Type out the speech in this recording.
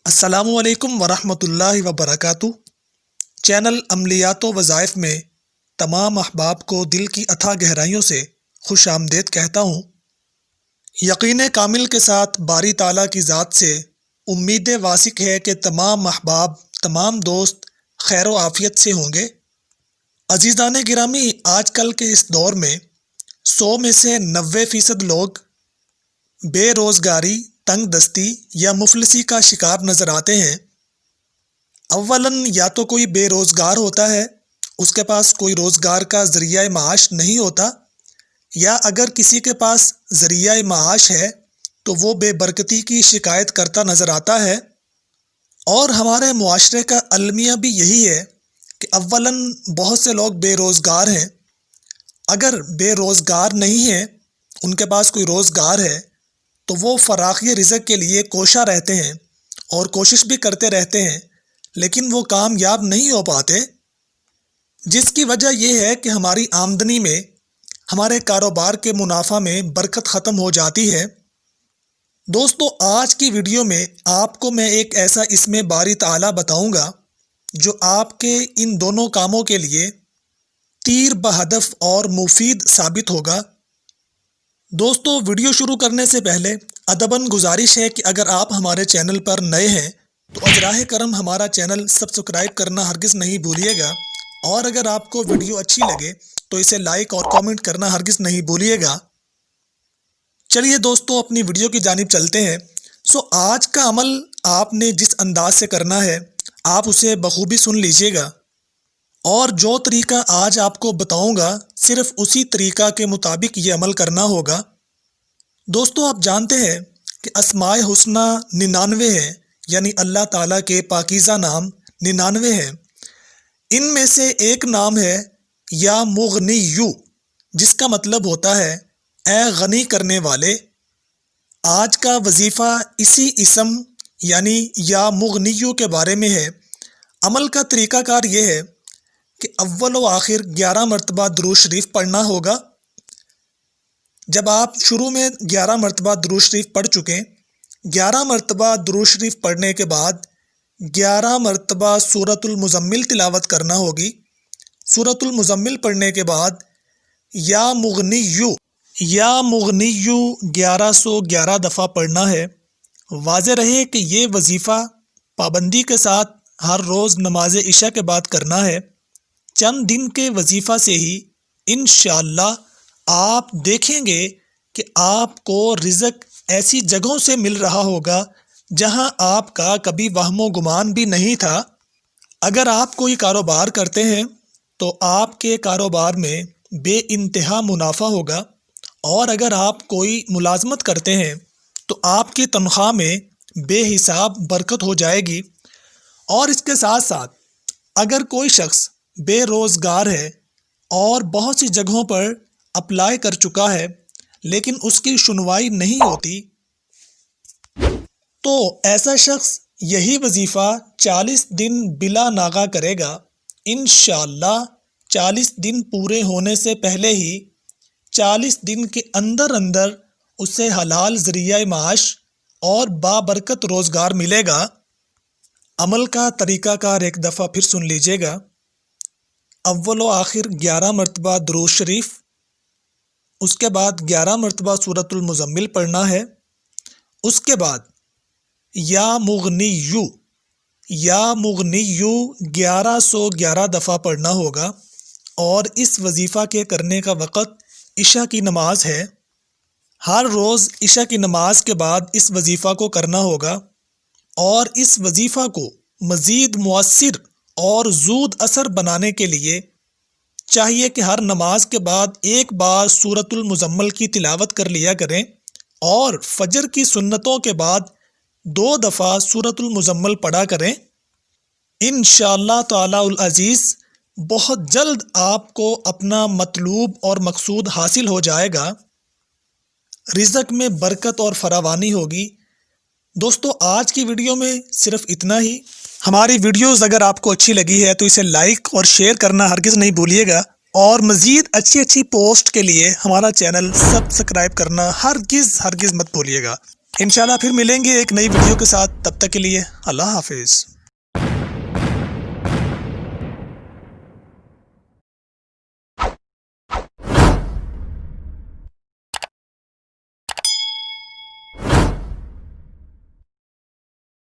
السلام علیکم ورحمۃ اللہ وبرکاتہ۔ چینل عملیات و وظائف میں تمام احباب کو دل کی اتھا گہرائیوں سے خوش آمدید کہتا ہوں۔ یقین کامل کے ساتھ باری تعالیٰ کی ذات سے امید واثق ہے کہ تمام احباب، تمام دوست خیر و عافیت سے ہوں گے۔ عزیزان گرامی، آج کل کے اس دور میں 100 میں سے 90% لوگ بے روزگاری، تنگ دستی یا مفلسی کا شکار نظر آتے ہیں۔ اولاً یا تو کوئی بے روزگار ہوتا ہے، اس کے پاس کوئی روزگار کا ذریعہ معاش نہیں ہوتا، یا اگر کسی کے پاس ذریعہ معاش ہے تو وہ بے برکتی کی شکایت کرتا نظر آتا ہے۔ اور ہمارے معاشرے کا المیہ بھی یہی ہے کہ اولاً بہت سے لوگ بے روزگار ہیں، اگر بے روزگار نہیں ہیں، ان کے پاس کوئی روزگار ہے تو وہ فراخی رزق کے لیے کوشاں رہتے ہیں اور کوشش بھی کرتے رہتے ہیں، لیکن وہ کامیاب نہیں ہو پاتے، جس کی وجہ یہ ہے کہ ہماری آمدنی میں، ہمارے کاروبار کے منافع میں برکت ختم ہو جاتی ہے۔ دوستو، آج کی ویڈیو میں آپ کو میں ایک ایسا اسم باری تعالیٰ بتاؤں گا جو آپ کے ان دونوں کاموں کے لیے تیر بہدف اور مفید ثابت ہوگا۔ دوستو، ویڈیو شروع کرنے سے پہلے ادباً گزارش ہے کہ اگر آپ ہمارے چینل پر نئے ہیں تو ازراہ کرم ہمارا چینل سبسکرائب کرنا ہرگز نہیں بھولیے گا، اور اگر آپ کو ویڈیو اچھی لگے تو اسے لائک اور کامنٹ کرنا ہرگز نہیں بھولیے گا۔ چلیے دوستو، اپنی ویڈیو کی جانب چلتے ہیں۔ آج کا عمل آپ نے جس انداز سے کرنا ہے، آپ اسے بخوبی سن لیجئے گا، اور جو طریقہ آج آپ کو بتاؤں گا صرف اسی طریقہ کے مطابق یہ عمل کرنا ہوگا۔ دوستو، آپ جانتے ہیں کہ اسماء حسنہ 99 ہیں، یعنی اللہ تعالیٰ کے پاکیزہ نام 99 ہیں۔ ان میں سے ایک نام ہے یا مغنیو، جس کا مطلب ہوتا ہے اے غنی کرنے والے۔ آج کا وظیفہ اسی اسم یعنی یا مغنیو کے بارے میں ہے۔ عمل کا طریقہ کار یہ ہے کہ اول و آخر 11 مرتبہ درود شریف پڑھنا ہوگا۔ جب آپ شروع میں 11 مرتبہ درود شریف پڑھ چکیں، 11 مرتبہ درود شریف پڑھنے کے بعد 11 مرتبہ سورۃ المزمل تلاوت کرنا ہوگی۔ سورۃ المزمل پڑھنے کے بعد یا مغنیو 1111 دفعہ پڑھنا ہے۔ واضح رہے کہ یہ وظیفہ پابندی کے ساتھ ہر روز نماز عشاء کے بعد کرنا ہے۔ چند دن کے وظیفہ سے ہی انشاءاللہ آپ دیکھیں گے کہ آپ کو رزق ایسی جگہوں سے مل رہا ہوگا جہاں آپ کا کبھی وہم و گمان بھی نہیں تھا۔ اگر آپ کوئی کاروبار کرتے ہیں تو آپ کے کاروبار میں بے انتہا منافع ہوگا، اور اگر آپ کوئی ملازمت کرتے ہیں تو آپ کی تنخواہ میں بے حساب برکت ہو جائے گی۔ اور اس کے ساتھ ساتھ اگر کوئی شخص بے روزگار ہے اور بہت سی جگہوں پر اپلائی کر چکا ہے لیکن اس کی سنوائی نہیں ہوتی، تو ایسا شخص یہی وظیفہ 40 دن بلا ناغہ کرے گا۔ انشاءاللہ 40 دن پورے ہونے سے پہلے ہی 40 دن کے اندر اسے حلال ذریعہ معاش اور بابرکت روزگار ملے گا۔ عمل کا طریقہ کار ایک دفعہ پھر سن لیجئے گا۔ اول و آخر 11 مرتبہ درود شریف، اس کے بعد 11 مرتبہ سورۃ المزمل پڑھنا ہے، اس کے بعد یا مغنیو 1111 دفعہ پڑھنا ہوگا، اور اس وظیفہ کے کرنے کا وقت عشاء کی نماز ہے۔ ہر روز عشاء کی نماز کے بعد اس وظیفہ کو کرنا ہوگا، اور اس وظیفہ کو مزید مؤثر اور زود اثر بنانے کے لیے چاہیے کہ ہر نماز کے بعد ایک بار سورۃ المزمل کی تلاوت کر لیا کریں، اور فجر کی سنتوں کے بعد 2 دفعہ سورۃ المزمل پڑھا کریں۔ انشاءاللہ تعالی العزیز بہت جلد آپ کو اپنا مطلوب اور مقصود حاصل ہو جائے گا، رزق میں برکت اور فراوانی ہوگی۔ دوستو، آج کی ویڈیو میں صرف اتنا ہی۔ ہماری ویڈیوز اگر آپ کو اچھی لگی ہے تو اسے لائک اور شیئر کرنا ہرگز نہیں بھولیے گا، اور مزید اچھی پوسٹ کے لیے ہمارا چینل سبسکرائب کرنا ہرگز مت بھولیے گا۔ انشاءاللہ پھر ملیں گے ایک نئی ویڈیو کے ساتھ، تب تک کے لیے اللہ حافظ۔